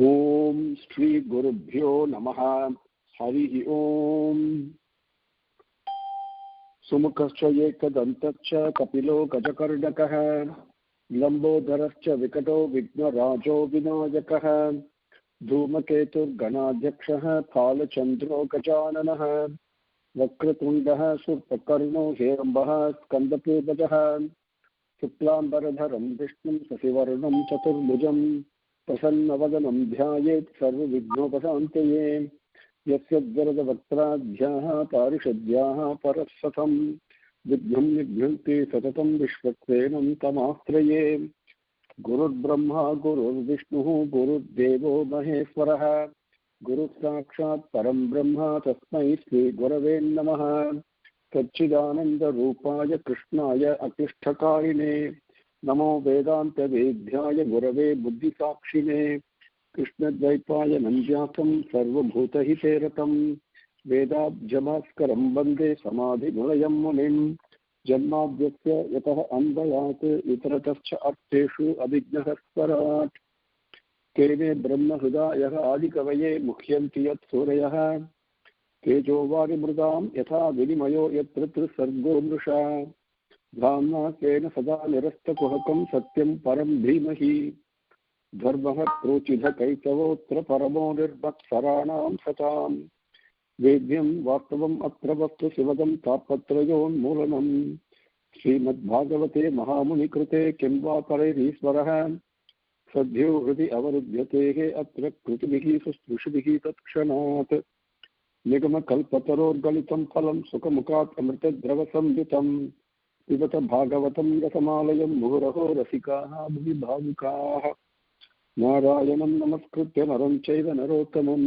ओम श्री गुरुभ्यो नमः। हरि ओम। सुमुखश्च एकदन्तश्च कपिलो गजकर्णकः लम्बोदरश्च विकटो विघ्नराजो विनायकः धूमकेतुर्गणाध्यक्षः फालचन्द्रो गजाननः वक्रतुण्डः शूर्पकर्णो हेरम्बः स्कन्दपूर्वजः शुक्लाम्बरधरं विष्णुं शशिवर्णं चतुर्भुजं प्रसन्नवदनं ध्यायेत् सर्वविघ्नोपशान्तये यस्य वरदवक्त्राद्याः पारिषद्याः परस्सतं विघ्नं निघ्नन्ति सततं विश्वक्सेनं तमाश्रये। गुरुर्ब्रह्मा गुरुर्विष्णुः गुरुर्देवो महेश्वरः गुरुसाक्षात् परं ब्रह्म तस्मै श्रीगुरवे नमः। सच्चिदानन्दरूपाय कृष्णाय अतिष्ठकारिणे नमो वेदान्तवेद्याय गुरवे बुद्धिसाक्षिणे कृष्णद्वैपाय नन्द्यातं सर्वभूतहिते रतं वेदाब्जभास्करं वन्दे समाधिनिलयं मुनिं जन्माद्यस्य यतः अन्वयात् इतरतश्च अर्थेषु अभिज्ञः तेने ब्रह्महृदायः आदिकवये मुह्यन्ति यत् सूरयः तेजोवारिमृदां यथा विनिमयो यत्र सर्गो मृषा धाम्ना तेन सदा निरस्तकुहकं सत्यं परं धीमहि धर्मः प्रोचिधकैतवोऽत्र परमो निर्मत्सराणां सतां वेद्यं वास्तवम् अत्र वस्तु शिवदं तापत्रयोन्मूलनं श्रीमद्भागवते महामुनिकृते किं वा परैरीश्वरः सद्यो हृदि अवरुध्यते अत्र कृतिभिः शुश्रूषिभिः तत्क्षणात् निगमकल्पतरोर्गलितं फलं सुखमुखात् अमृतद्रवसंयुतं पिबत भागवतं रसमालयं मुहुरहो रसिकाः भुवि भावुकाः नारायणं नमस्कृत्य नरं चैव नरोत्तमं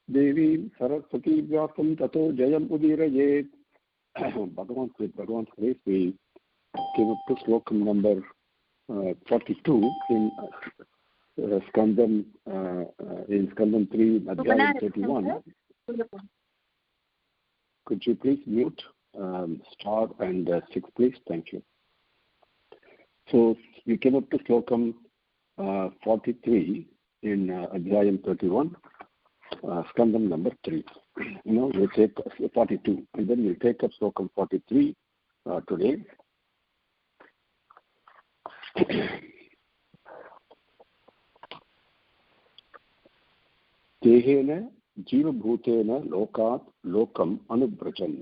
देवीं सरस्वती व्यासं ततो जयम् उदीरयेत्। Bhagavan says we came up to slokam number 42 in Skandam 3, Adhyayam 31. Could you please mute star and 6, please? Thank you. So we came up to slokam 43 in Adhyayam 31, Skandam number 3. Now we'll take 42 and then we'll take up slokam 43 today. देहेन जीवभूतेन लोकात् लोकम् अनुव्रजन्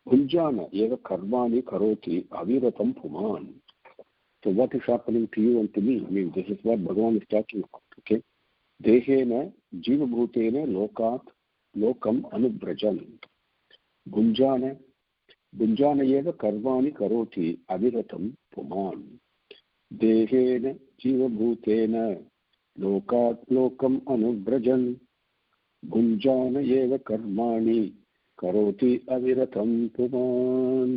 भुञ्जान एव कर्माणि करोति अविरतं पुमान्. So what is happening to you and to me? I mean, this is what Bhagavan is talking about. Okay, देहेन जीवभूतेन लोकात् लोकम् अनुव्रजन् भुञ्जान एव कर्माणि करोति अविरतं पुमान्. देहेन जीवभूतेन लोकात् लोकम् अनुव्रजन् भुञ्जान एव कर्माणि करोति अविरतं पुमान्.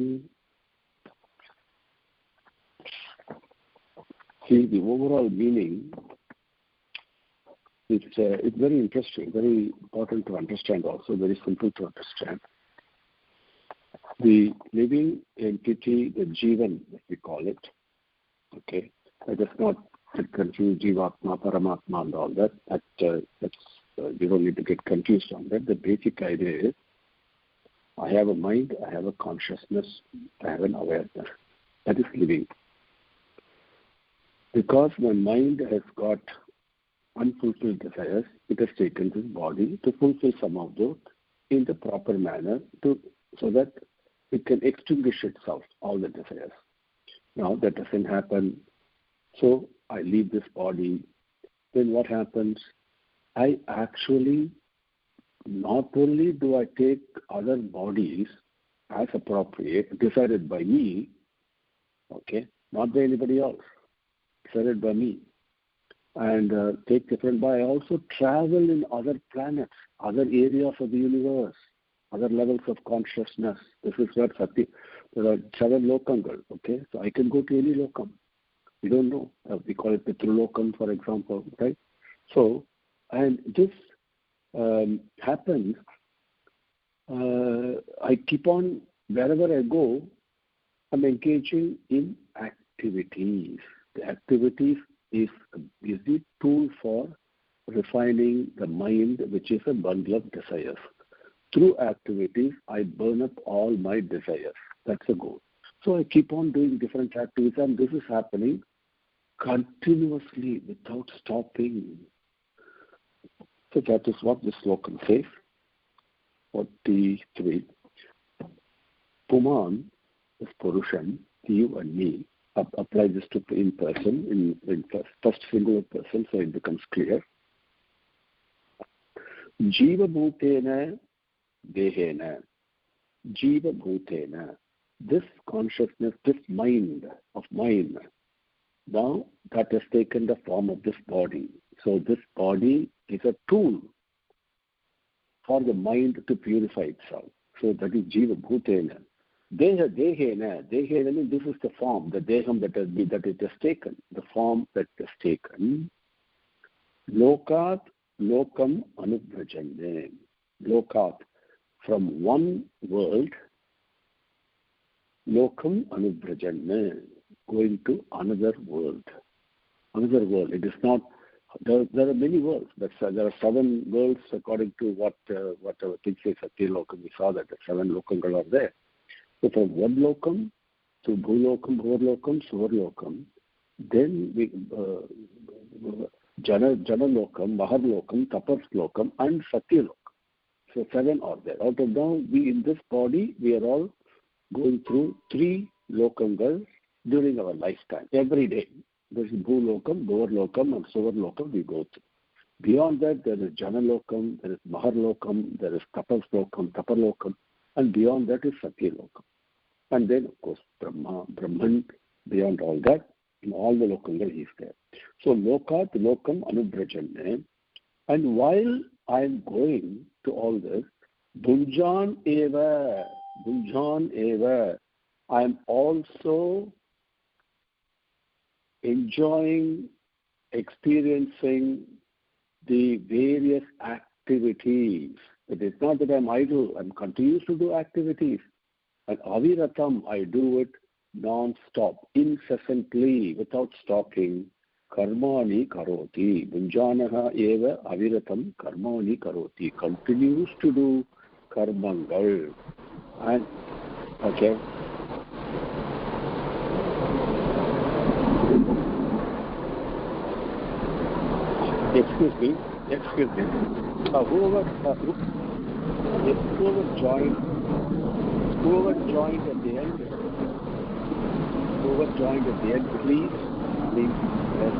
See, the overall meaning it's very interesting, very important to understand, also very simple to understand. The living entity, the Jivan, as we call it, okay, let us not confuse Jivatma, Paramatma and all that. You don't need to get confused on that. The basic idea is, I have a mind, I have a consciousness, I have an awareness. That is living. Because my mind has got unfulfilled desires, it has taken this body to fulfill some of those in the proper manner so that it can extinguish itself, all the desires. Now that doesn't happen. So I leave this body. Then what happens? I actually, not only do I take other bodies as appropriate, decided by me, okay, not by anybody else, decided by me, and take different bodies. I also travel in other planets, other areas of the universe, other levels of consciousness. This is where Sati, there are 7 lokangal, okay? So I can go to any lokam. We don't know. We call it Pitrulokam, for example, right? So, and this happens, I keep on, wherever I go, I'm engaging in activities. The activities is the tool for refining the mind, which is a bundle of desires. Through activities, I burn up all my desires. That's the goal. So I keep on doing different activities, and this is happening continuously without stopping. So that is what this slogan says. 43. Puman is Purushan, you and me. Apply this to in person, in first singular person, so it becomes clear. Jiva Bhutena Dehena. Jiva Bhutena. This consciousness, this mind of mine, now that has taken the form of this body. So this body is a tool for the mind to purify itself. So that is Jiva Bhutena. Dehena means this is the form, the deham that it has taken, the form that has taken. Lokat lokam anubrajane. Lokat, from one world, lokam anubrajane, going to another world. Another world. It is not. There are many worlds. There are 7 worlds according to what our thing says. Satyalokam, we saw that the 7 lokangal are there. So from one lokam to bhulokam, bhuvarlokam, suvarlokam, then we janalokam, maharlokam, tapaslokam, and satyalokam. So 7 are there. Out of them, we in this body, we are all going through 3 lokangal during our lifetime. Every day, there is bhulokam, bhuvarlokam, and suvarlokam we go through. Beyond that, there is janalokam, there is maharlokam, there is tapaslokam, taparlokam, and beyond that is satyalokam. And then, of course, Brahman, beyond all that, in all the lokangal is there. So, lokat, lokam, anubrajane. And while I am going to all this, bunjan eva, I am also enjoying, experiencing the various activities. It is not that I am idle, I am continuous to do activities. And aviratam, I do it non-stop, incessantly, without stopping. Karmani karoti. Bunjanaha eva aviratam karmani karoti. Continues to do karmangal. And, okay. Excuse me. Whoever joined at the end, please press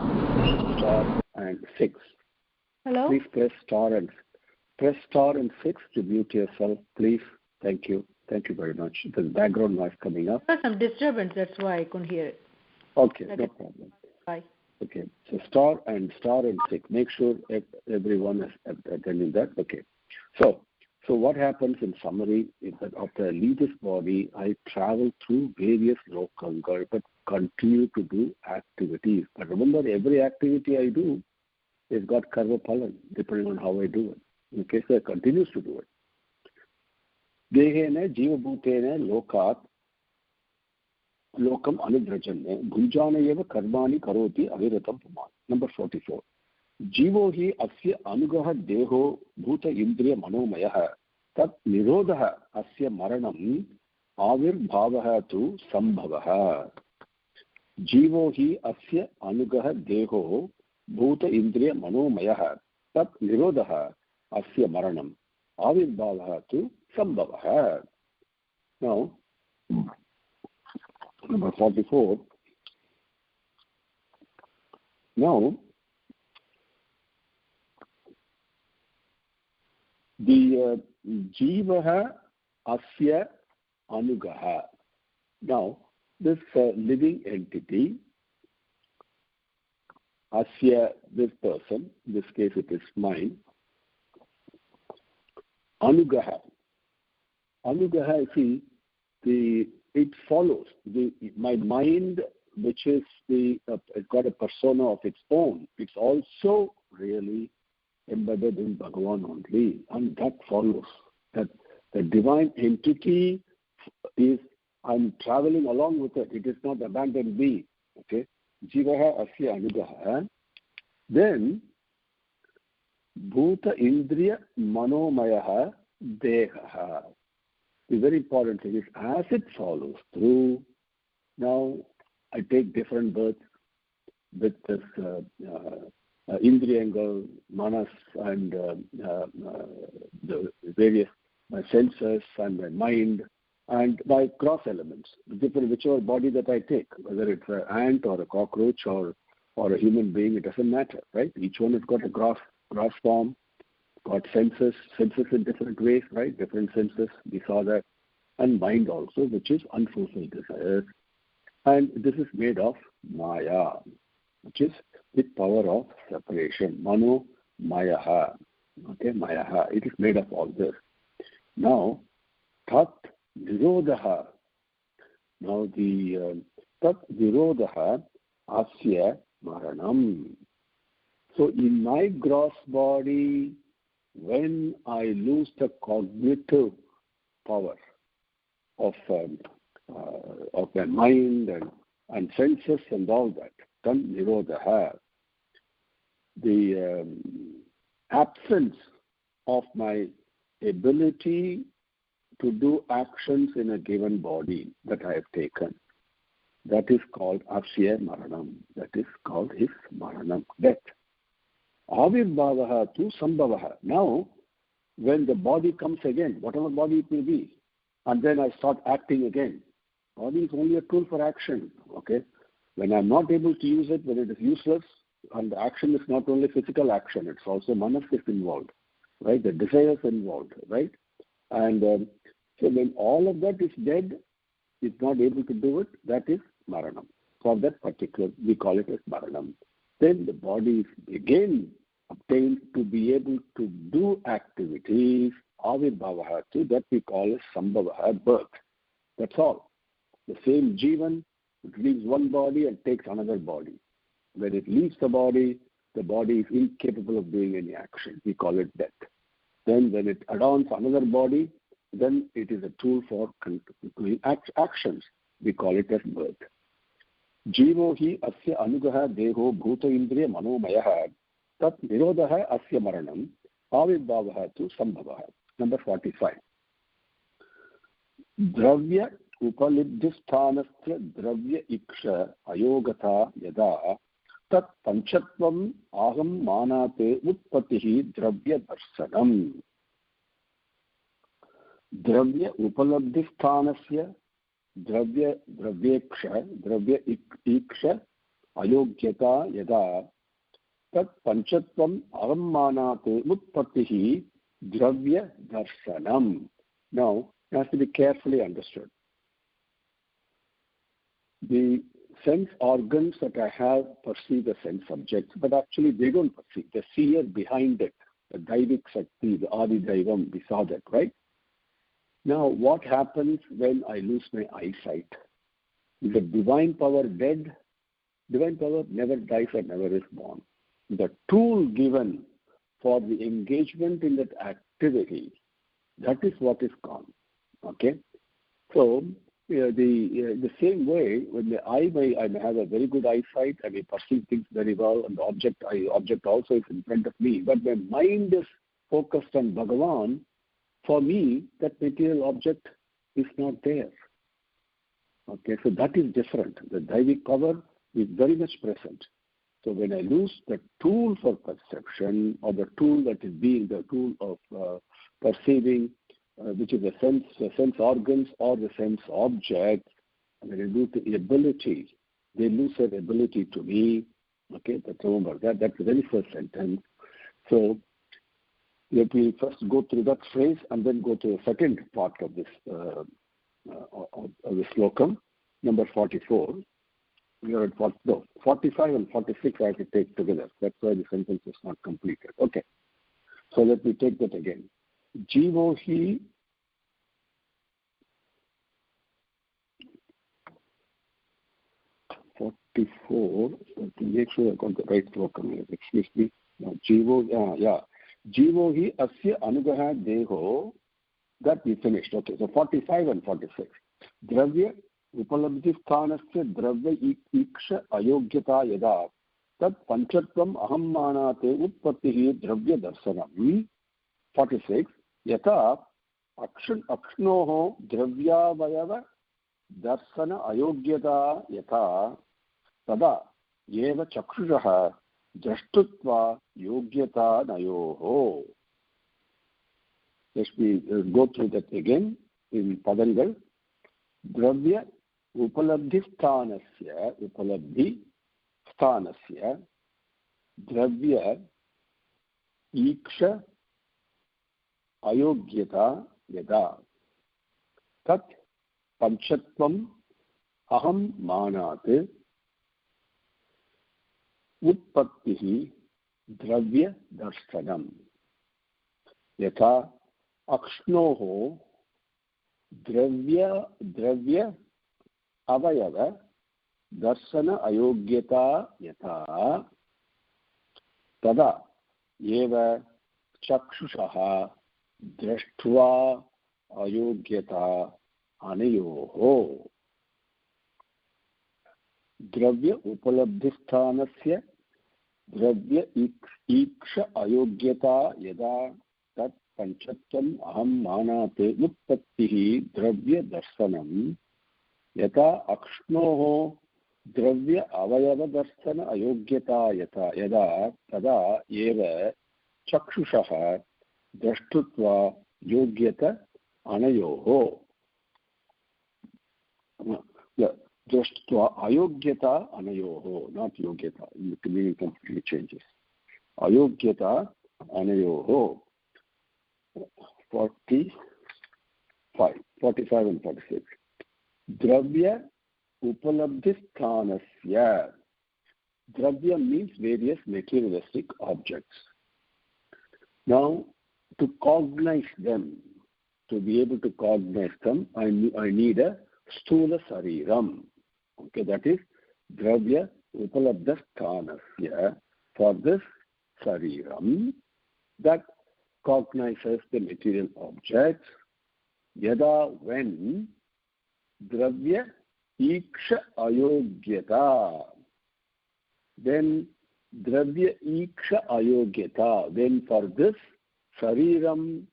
star and 6. Hello? Please press star and 6 to mute yourself, please. Thank you. Thank you very much. There's background noise coming up. There's some disturbance, that's why I couldn't hear it. Okay, no problem. Bye. Okay, so star and 6. Make sure everyone is attending that. Okay. So what happens in summary is that after I leave this body, I travel through various lokangal, but continue to do activities. But remember, every activity I do is got karma palan, depending on how I do it. Okay, so I continues to do it. Dehena jiva bhutena lokat lokam anubrajane bhunjana eva karmani karoti aviratam puman. Number 44. Jivo hi asya anugaha deho bhuta indriya manomaya tat nirodha asya maranam avirbhavaha tu sambhavaha. Jivo hi asya anugaha deho bhuta indriya manomaya tat nirodha asya maranam avirbhavaha tu sambhavaha. Now, number 44. Now, the jivaha asya anugaha. Now, this living entity, asya, this person, in this case it is mine, anugaha. Anugaha, see, it follows. My mind, which is it's got a persona of its own, it's also really embedded in Bhagavan only, and that follows. That the divine entity is, I'm traveling along with it. It is not abandoned me. Okay, Jivaha asya anugaha, then Bhuta Indriya Manomayaha Dehaha. The very important thing is, as it follows through, now I take different births with this Indriyangal, Manas, and the various my senses and my mind and my cross elements, different whichever body that I take, whether it's an ant or a cockroach or a human being, it doesn't matter, right? Each one has got a gross form, got senses in different ways, right? Different senses, we saw that, and mind also, which is unfulfilled desires. And this is made of Maya, which is the power of separation. Mano Mayaha. Okay, Mayaha. It is made of all this. Now, Tat Virodaha. Now, the Tat Virodaha Asya Maranam. So, in my gross body, when I lose the cognitive power of my mind and senses and all that, Tan Nirodha, the absence of my ability to do actions in a given body that I have taken, that is called Asya Maranam. That is called his Maranam, death. Avirbhavaha tu Sambhavaha. Now, when the body comes again, whatever body it may be, and then I start acting again, body is only a tool for action, okay? When I'm not able to use it, when it is useless, and the action is not only physical action, it's also manas is involved, right? The desires involved, right? And so when all of that is dead, is not able to do it, that is Maranam. For that particular, we call it as Maranam. Then the body is again obtained to be able to do activities, Avirbhavaha, that we call as Sambhavaha, birth. That's all. The same Jivan, it leaves one body and takes another body. When it leaves the body is incapable of doing any action. We call it death. Then when it adorns another body, then it is a tool for doing actions. We call it as birth. Jivo hi asya anugaha deho bhuta indriya manomayaha tat nirodha asya maranam avirbhavaha tu sambhavaha. Number 45. Dravya upalibdhisthanasya dravya iksha ayogata yada tat panchatvam aham manate utpatihi dravya darsanam. Dravya upalabdhisthanasya dravyeksha iksha ayogyata yada tat panchatvam aham manate utpatihi dravya darsanam. Now, it has to be carefully understood. The sense organs that I have perceive the sense objects, but actually they don't perceive. The seer behind it, the Daivik Shakti, the Adi Daivam, we saw that, right? Now, what happens when I lose my eyesight? Is the divine power dead? Divine power never dies and never is born. The tool given for the engagement in that activity, that is what is gone. Okay? So, the same way, when I may have a very good eyesight, I may perceive things very well, and the object also is in front of me, but my mind is focused on Bhagavan, for me, that material object is not there. Okay, so that is different. The Daivik power is very much present. So when I lose the tool for perception, or the tool that is being the tool of perceiving, which is the sense organs or the sense object, and when I lose the ability, they lose their ability to be. Okay, that's remember that. That's the very first sentence. So let me first go through that phrase and then go to the second part of this of the slokam, number 44. We are at 45 and 46 I have to take together. That's why the sentence is not completed. Okay. So let me take that again. Jivo hi (44). To make sure I got the right slokam here. Excuse me. Jivo, Jivo hi asya anugaha deho. That we finished. Okay. So 45 and 46. Dravya उपलब्धिस्थानस्य द्रव्य ईक्ष अयोग्यता यदा तत् पंचत्वम् अहं मानाते उत्पत्तिः द्रव्यदर्शनम् 46 यथा अक्ष्णोः द्रव्यावयव दर्शन अयोग्यता यथा तदा एव चक्षुषः द्रष्टुत्वा योग्यता नयोः. Let me go through that again in padangal. Dravya upalabdhi sthanasya dravya iksha ayogyata yada tat panchatvam aham manat उत्पत्तिः द्रव्य दर्शनम यथा अक्ष्णोः द्रव्य अवयव दर्शन अयोग्यता यथा तदा एव चक्षुषः दृष्ट्वा अयोग्यता अनयोः. द्रव्य उपलब्धिस्थानस्य द्रव्य ईक्ष अयोग्यता यदा तत् पंचत्वम् अहं मानाते उत्पत्तिः द्रव्य दर्शनम यथा अक्ष्णोः द्रव्य अवयव दर्शन अयोग्यता यथा यदा तदा एव चक्षुषः द्रष्टुत्वा योग्यत अनयोः. दृष्ट्वा अयोग्यता अनयोः, not योग्यता, the meaning completely changes. अयोग्यता अनयोः. 45 and 46. द्रव्य उपलब्धिस्थानस्य. Dravya means various materialistic objects. Now, to cognize them, to be able to cognize them, I need a sthula sariram. Okay, that is dravya upalabdha sthanasya. For this sariram that cognizes the material objects, yada when dravya iksha ayogyata, then dravya iksha ayogyata, then for this sariram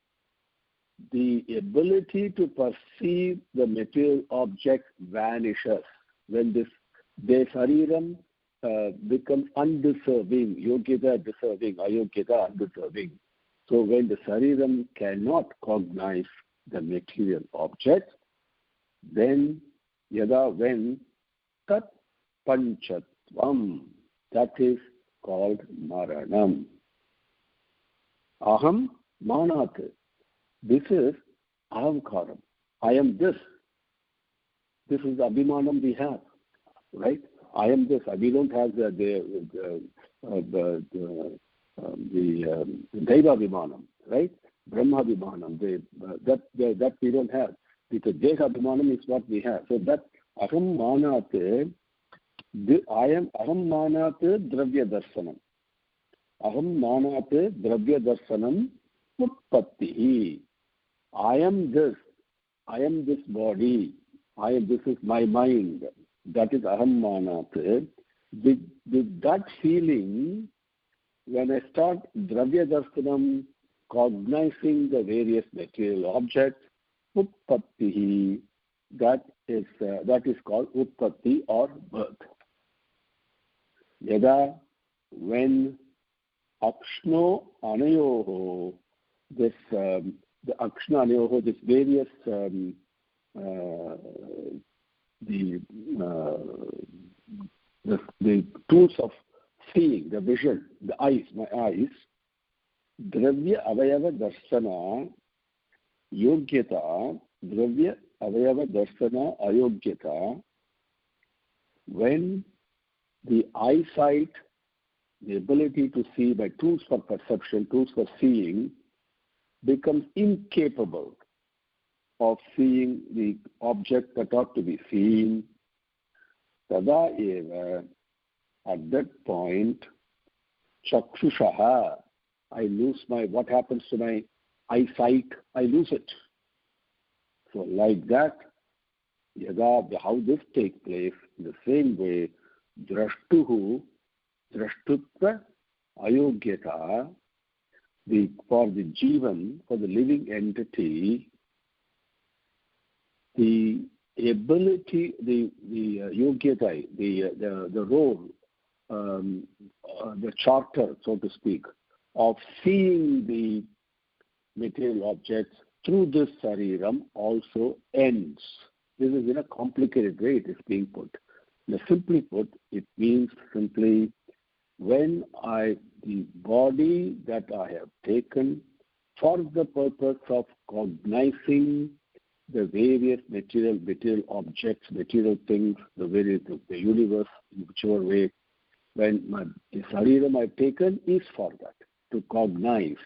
the ability to perceive the material object vanishes. When the sariram becomes undeserving, yogyata deserving, ayogyata undeserving. So when the sariram cannot cognize the material object, then yada when tat panchatvam, that is called maranam. Aham manat. This is ahamkaram. I am this. This is the abhimanam we have, right? I am this. We don't have the daiva abhimanam, right? Brahma abhimanam. That we don't have. Because deha abhimanam is what we have. So that aham manate, aham manate dravya darsanam. Aham manate dravya darsanam utpattihi. I am this body, this is my mind, that is aham manat. With that feeling, when I start dravya darsanam, cognizing the various material objects, utpattihi, that is called utpatti or birth. Yada, when akshno anayoho, this the akshna anayoho, this various the tools of seeing, the vision, the eyes, my eyes, dravya avayava darsana yogyata, dravya avayava darsana ayogyata, when the eyesight, the ability to see by tools for perception, tools for seeing, becomes incapable of seeing the object that ought to be seen, tada eva, at that point, chakshushaha, I lose what happens to my eyesight? I lose it. So like that, Yada, how this takes place, in the same way, drashtuhu, drashtutva, ayogyata, for the jivan, for the living entity, the ability, the yogyata, the role, the charter, so to speak, of seeing the material objects through this sariram also ends. This is in a complicated way it is being put. Now, simply put, it means simply when the body that I have taken for the purpose of cognizing the various material objects, material things, the universe, in whichever way, when the sariram I've taken is for that, to cognize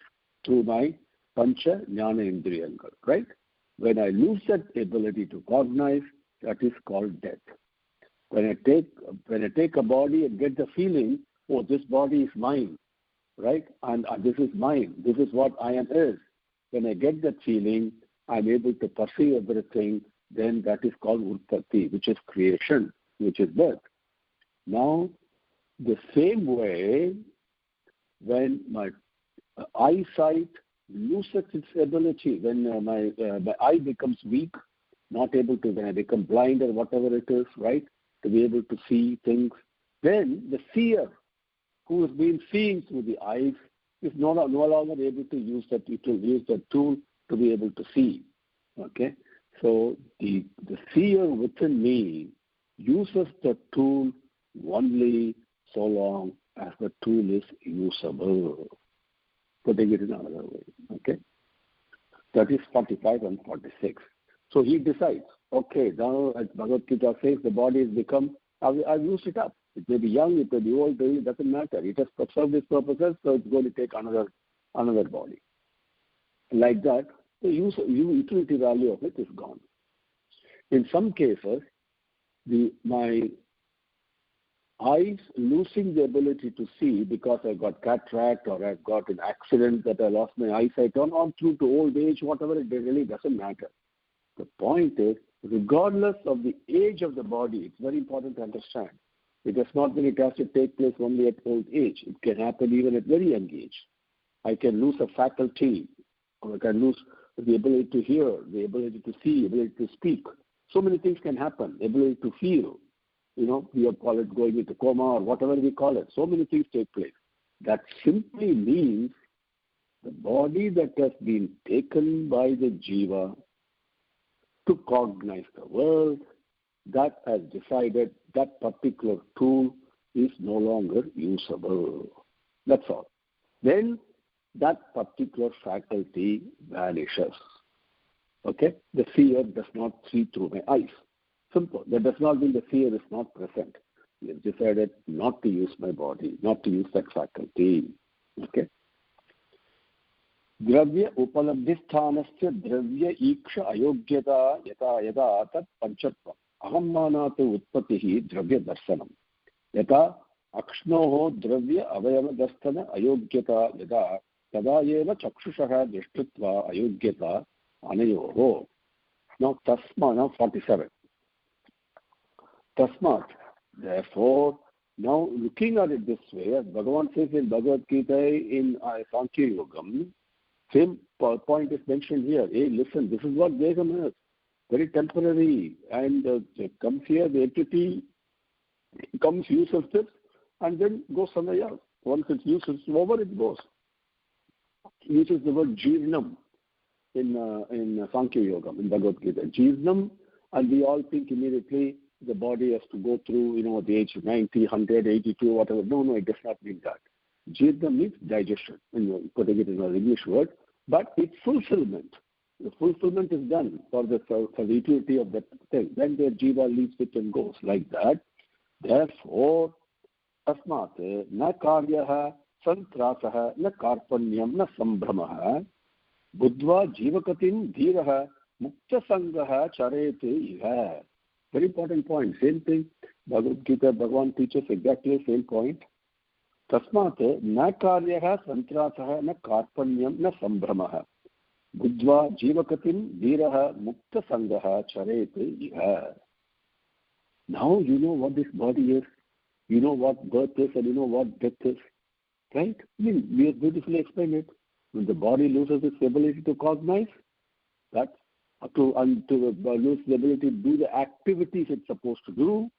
through my pancha jnana indriyangal, right? When I lose that ability to cognize, that is called death. When I take a body and get the feeling, oh, this body is mine, right? And this is mine. This is what I am is. When I get that feeling, I'm able to perceive everything. Then that is called utpatti, which is creation, which is birth. Now, the same way, when my eyesight loses its ability, when my eye becomes weak, not able to, when I become blind or whatever it is, right, to be able to see things, then the seer who has been seeing through the eyes is no longer able to use that tool to be able to see. Okay? So the seer within me uses the tool only so long as the tool is usable. Putting it in another way. Okay? That is 45 and 46. So he decides, okay, now as Bhagavad Gita says, the body has become, I've used it up. It may be young, it may be old, it doesn't matter. It has served its purposes, so it's going to take another body. Like that, the utility value of it is gone. In some cases, my eyes losing the ability to see because I got cataract or I've got an accident that I lost my eyesight on through to old age, whatever, it really doesn't matter. The point is, regardless of the age of the body, it's very important to understand. It does not mean it has to take place only at old age. It can happen even at very young age. I can lose a faculty, or I can lose the ability to hear, the ability to see, the ability to speak. So many things can happen. The ability to feel. We call it going into coma or whatever we call it. So many things take place. That simply means the body that has been taken by the jiva to cognize the world, that has decided that particular tool is no longer usable. That's all. Then that particular faculty vanishes. Okay? The seer does not see through my eyes. Simple. That does not mean the seer is not present. He has decided not to use my body, not to use that faculty. Okay? Dravya upalabdhisthanasya dravya iksha ayogyata yata yada tat panchatvam ahammanatu utpatihi dravya darsanam yata akshnoho dravya avayavadasthana ayogyata yada tada eva chakshushaha drishtutva ayogyata anayoho. Now 47. Tasmat, therefore, now looking at it this way, as Bhagavan says in Bhagavad Gita in Sankhya Yogam, same point is mentioned here. Hey, listen, this is what Vegam is. Very temporary. And it comes here, the entity comes, uses it, and then goes somewhere else. Once it uses over, it goes. He uses the word Jirnam in Sankhya Yogam, in Bhagavad Gita. Jirnam, and we all think immediately the body has to go through, the age of 90, 100, 82, whatever. No, it does not mean that. Jirna means digestion, putting it in an English word, but it's fulfillment. The fulfillment is done for the utility of that thing. Then the jiva leaves it and goes like that. Therefore, tasmat na karyaha santrasaha na karpanyam na sambhramaha buddhva jivakatim dhiraha mukta sangaha charete iha. Very important point. Same thing. Bhagavad Gita, Bhagavan teaches exactly the same point. Tasmat na karyaha santrasaha na karpanyam na sambhramaha. Budva Jivakatim Dhiraha Mukta Sangaha Charet Iha. Now you know what this body is, you know what birth is, and you know what death is. Right? I mean, we have beautifully explained it. When the body loses its ability to cognize, that's to lose the ability to do the activities it's supposed to do,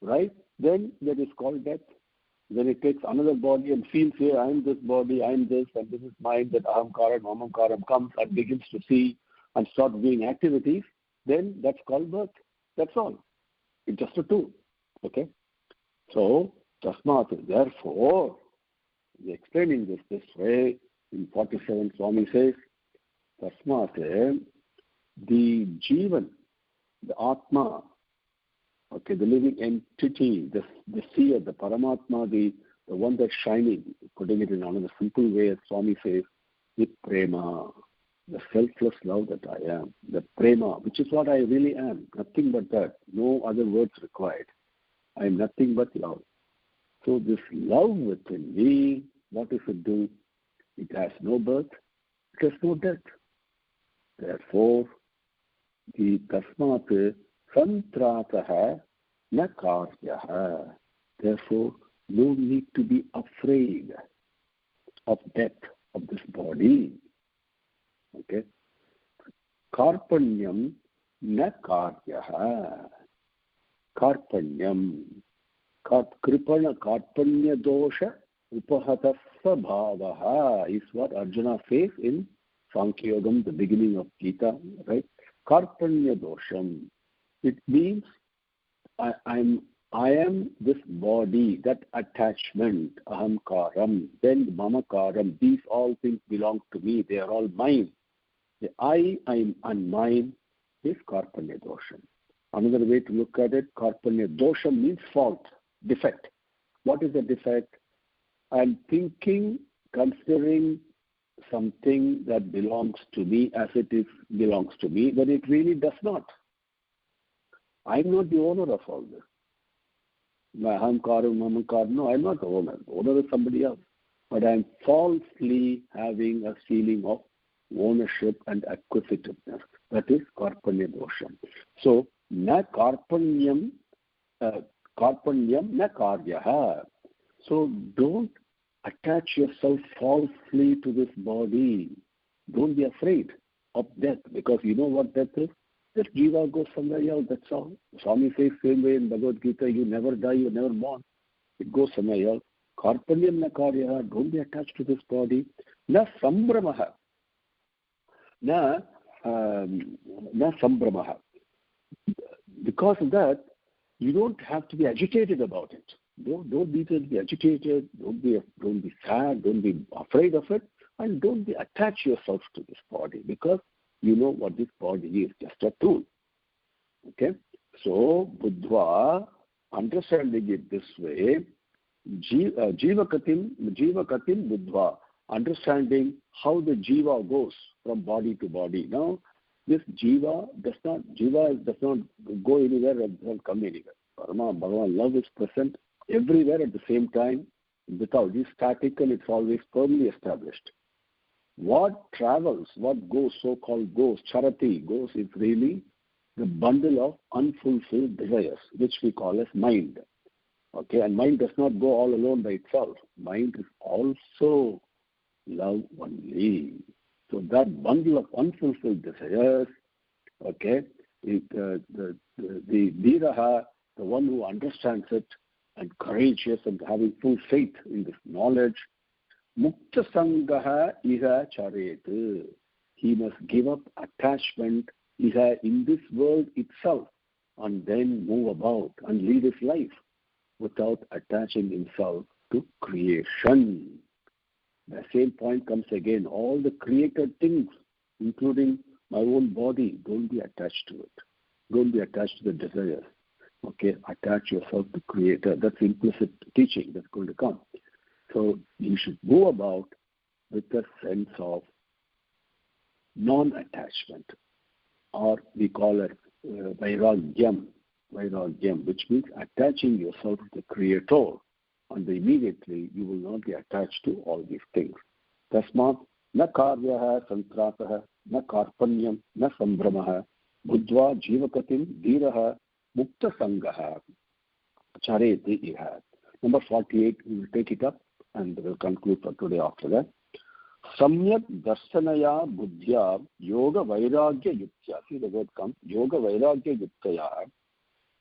right? Then that is called death. Then it takes another body and feels, here, I am this body, I am this, and this is mine, that ahamkara and mamamkara comes and begins to see and start doing activities. Then that's called birth. That's all. It's just a tool. Okay? So, tasmat, therefore, we're explaining this way. In 47, Swami says, tasmat, the Jivan, the Atma, okay, the living entity, the seer, the Paramatma, the one that's shining, putting it in another simple way, as Swami says, the prema, the selfless love that I am, the prema, which is what I really am, nothing but that, no other words required. I am nothing but love. So this love within me, what does it do? It has no birth, it has no death. Therefore, the tasmat santrataha na karyaha. Therefore, no need to be afraid of death of this body. Okay? Karpanyam na karyaha. Karpanyam. Kripana karpanya dosha upahata bhavaha is what Arjuna says in Sankhya Yogam, the beginning of Gita, right? Karpanya dosham. It means I am this body, that attachment, ahamkaram, then mamakaram. These all things belong to me. They are all mine. The I am and mine is karpanya dosham. Another way to look at it, karpanya dosham means fault, defect. What is the defect? I'm thinking, considering something that belongs to me as it is belongs to me, but it really does not. I'm not the owner of all this. My ahamkara, mamamkara, no, I'm not the owner. The owner is somebody else. But I'm falsely having a feeling of ownership and acquisitiveness. That is karpanya dosham. So, na karpanyam na karyaha. So don't attach yourself falsely to this body. Don't be afraid of death, because you know what death is? This jiva goes somewhere else, that's all. Swami says same way in Bhagavad Gita, you never die, you never born. It goes somewhere else. Karpanyam na karyaha, don't be attached to this body. Na sambramaha. Na sambramaha. Because of that, you don't have to be agitated about it. Don't be agitated, don't be sad, don't be afraid of it, and don't be attach yourself to this body, because you know what this body is, just a tool. Okay? So, Buddha, understanding it this way, Jivakatim Buddha, understanding how the jiva goes from body to body. Now, this jiva does not go anywhere and does not come anywhere. Bhagavan love is present everywhere at the same time, without this static, and it's always firmly established. What travels, what goes, so-called goes, charati, goes, is really the bundle of unfulfilled desires, which we call as mind. Okay, and mind does not go all alone by itself. Mind is also love only. So that bundle of unfulfilled desires, okay, the dhiraha, the one who understands it, and courageous and having full faith in this knowledge, mukta sangaha iha charet. He must give up attachment iha in this world itself, and then move about and lead his life without attaching himself to creation. The same point comes again. All the created things, including my own body, don't be attached to it. Don't be attached to the desires. Okay, attach yourself to Creator. That's implicit teaching that's going to come. So you should go about with a sense of non-attachment, or we call it vairagyam, which means attaching yourself to the Creator, and immediately you will not be attached to all these things. Tasmat na karyaha santrataha न कार्पण्यं न सम्भ्रमः बुद्ध्वा जीवकतिं धीरः मुक्तसङ्गः चरेति इह. Number 48, we will take it up and we will conclude for today after that. Samyak darshanaya buddhya yoga vairagya yuktya. See the word comes. Yoga vairagya yuktaya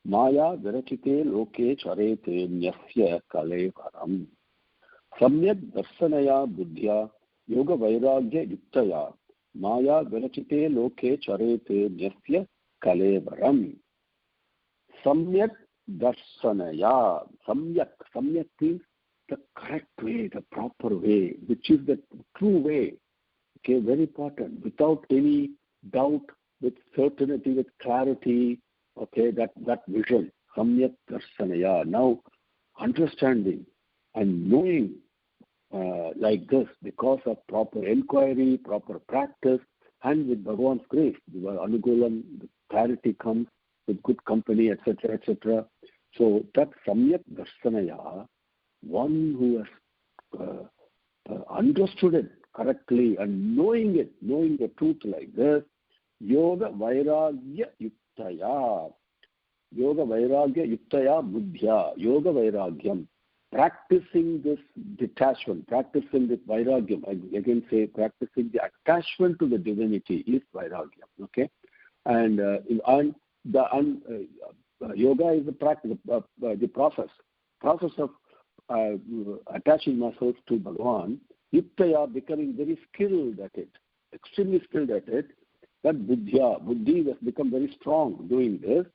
maya virachite loke charete nyasya kalevaram. Samyak darshanaya buddhya yoga vairagya yuktaya maya virachite loke charete nyasya kalevaram. Samyak darshanaya. Samyak means the correct way, the proper way, which is the true way. Okay, very important. Without any doubt, with certainty, with clarity. Okay, that vision. Samyak darshanaya. Now, understanding and knowing like this, because of proper inquiry, proper practice, and with Bhagavan's grace, the anugulam, the clarity comes with good company, etc., etc. So that samyak darshanaya, one who has understood it correctly and knowing the truth like this, yoga vairagya yuktaya buddhya, yoga vairagyam, practicing this detachment, practicing this vairagyam, I again say practicing the attachment to the divinity is vairagyam, okay? And yoga is the practice, the process of attaching myself to Bhagavan, yuktaya, becoming very skilled at it, extremely skilled at it. That buddhi has become very strong doing this.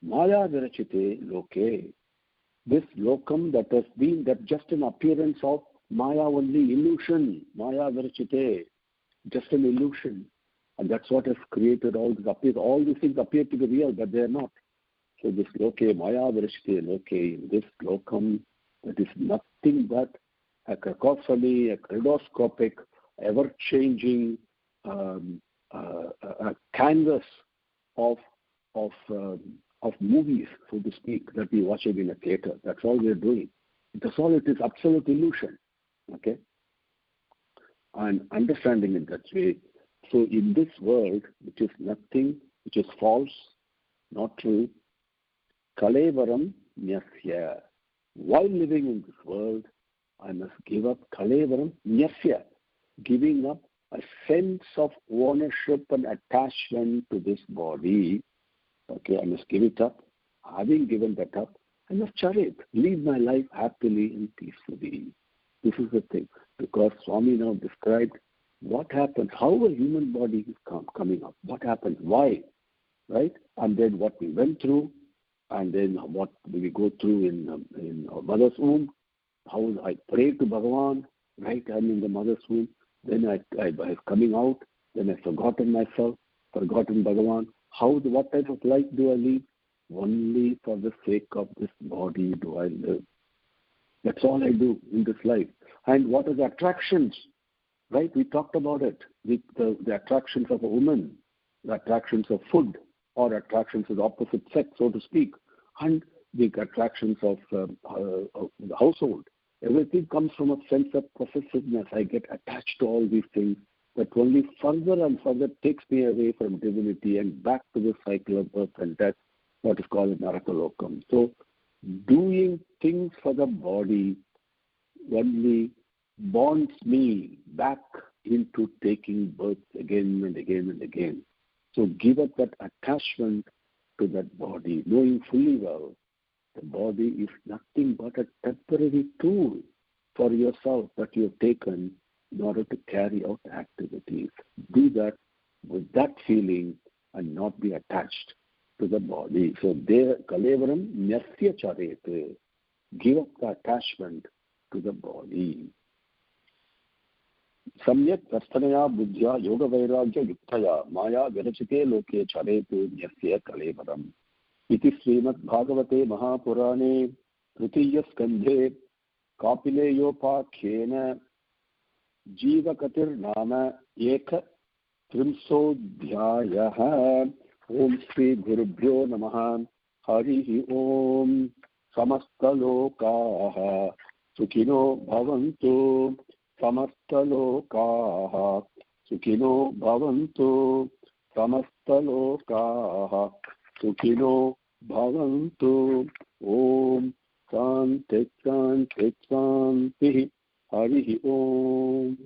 Maya virachite loke. This lokam that has been that just an appearance of Maya only, illusion. Maya virachite, just an illusion. And that's what has created all this. All these things appear to be real, but they are not. So this loke, Maya virachite loke, this lokam, that is nothing but a cacophony, a kaleidoscopic, ever-changing a canvas of movies, so to speak, that we watch it in a theater. That's all we're doing. That's all. It is absolute illusion. Okay? And understanding in that way. So in this world, which is nothing, which is false, not true, kalevaram nyasya. While living in this world, I must give up kalevaram nyasya, giving up a sense of ownership and attachment to this body. Okay, I must give it up. Having given that up, I must charit, live my life happily and peacefully. This is the thing. Because Swami now described what happened, how a human body is coming up, what happened, why, right? And then what we went through, and then what we go through in our mother's womb, how I prayed to Bhagavan, right? I'm in the mother's womb. Then I was coming out. Then I forgotten myself, forgotten Bhagavan. What type of life do I live? Only for the sake of this body do I live. That's all I do in this life. And what are the attractions? Right? We talked about it. The attractions of a woman, the attractions of food, or attractions of the opposite sex, so to speak, and the attractions of the household. Everything comes from a sense of possessiveness. I get attached to all these things that only further and further takes me away from divinity and back to the cycle of birth and death, what is called Narakalokam. So doing things for the body only bonds me back into taking birth again and again and again. So give up that attachment to that body, knowing fully well the body is nothing but a temporary tool for yourself that you have taken in order to carry out activities. Do that with that feeling and not be attached to the body. So there, kalevaram nyasya charete. Give up the attachment to the body. Samyak darshanaya buddhya yoga vairagya yuktaya maya virachite loke charete nyasya kalevaram. Iti Srimad Bhagavate Mahapurane Tritiya Skandhe Kapileyopakhena Jivakatir Nama Eka Trimsodhyayaha. Om Shri Gurubhyo Namaha. Harihi Om. Samastalokaha Sukhino Bhavantu. Samastalokaha सुखिनो भवन्तु समस्तलोकाः सुखिनो भवन्तु। ओम शांति शांति शांति। हरि ओम।